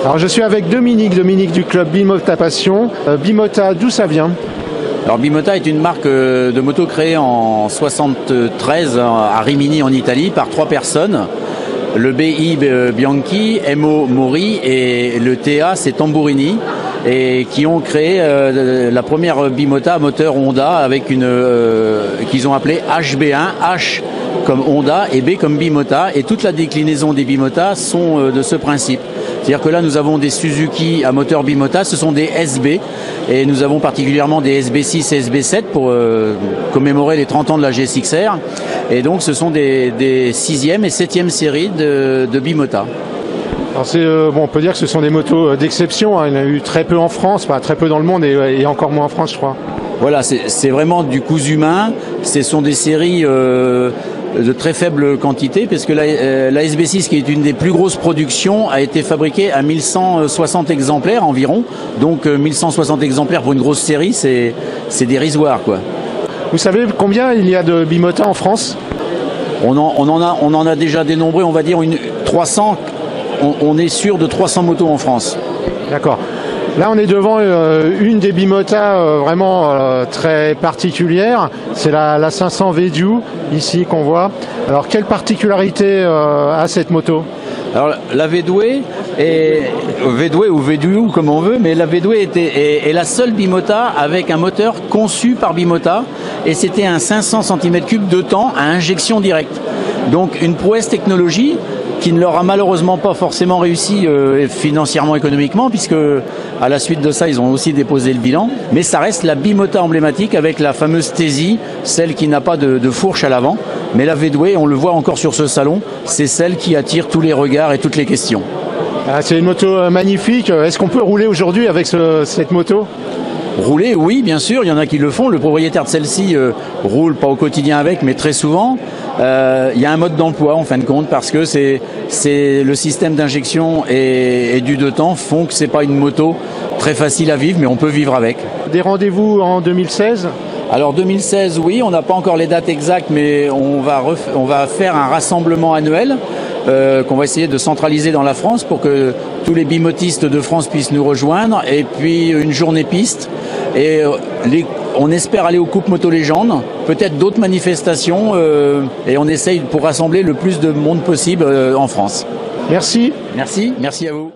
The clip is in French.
Alors je suis avec Dominique du club Bimota Passion. Bimota, d'où ça vient? Alors Bimota est une marque de moto créée en 73 à Rimini en Italie par 3 personnes. Le BI Bianchi, MO Mori et le TA c'est Tamburini, et qui ont créé la première Bimota à moteur Honda avec qu'ils ont appelé HB1, H comme Honda et B comme Bimota, et toute la déclinaison des Bimota sont de ce principe. C'est-à-dire que là nous avons des Suzuki à moteur Bimota, ce sont des SB, et nous avons particulièrement des SB6 et SB7 pour commémorer les 30 ans de la GSX-R, et donc ce sont des 6e et 7e séries de Bimota. Alors bon, on peut dire que ce sont des motos d'exception, hein. Il y en a eu très peu en France, enfin très peu dans le monde et encore moins en France je crois. Voilà, c'est vraiment du cousu humain, ce sont des séries de très faible quantité, parce que la SB6, qui est une des plus grosses productions, a été fabriquée à 1160 exemplaires environ. Donc 1160 exemplaires pour une grosse série, c'est dérisoire, quoi. Vous savez combien il y a de Bimota en France? On en a déjà dénombré, on va dire 300. On est sûr de 300 motos en France. D'accord. Là, on est devant une des Bimota vraiment très particulière. C'est la 500 Vedue, ici, qu'on voit. Alors, quelle particularité a cette moto? Alors, la Vedue ou Vedue, comme on veut, mais la Vedue est la seule Bimota avec un moteur conçu par Bimota, et c'était un 500 cm3 de temps à injection directe. Donc, une prouesse technologie qui ne leur a malheureusement pas forcément réussi financièrement, économiquement, puisque à la suite de ça, ils ont aussi déposé le bilan. Mais ça reste la Bimota emblématique avec la fameuse Tesi, celle qui n'a pas de fourche à l'avant. Mais la Vedue, on le voit encore sur ce salon, c'est celle qui attire tous les regards et toutes les questions. Ah, c'est une moto magnifique. Est-ce qu'on peut rouler aujourd'hui avec cette moto? Rouler, oui, bien sûr, il y en a qui le font. Le propriétaire de celle-ci roule pas au quotidien avec, mais très souvent. Il y a un mode d'emploi en fin de compte, parce que c'est le système d'injection et du deux temps font que c'est pas une moto très facile à vivre, mais on peut vivre avec. Des rendez-vous en 2016? Alors 2016, oui, on n'a pas encore les dates exactes, mais on va faire un rassemblement annuel qu'on va essayer de centraliser dans la France pour que tous les bimotistes de France puissent nous rejoindre, et puis une journée piste, et on espère aller aux Coupes Moto Légende, peut-être d'autres manifestations, et on essaye pour rassembler le plus de monde possible en France. Merci. Merci à vous.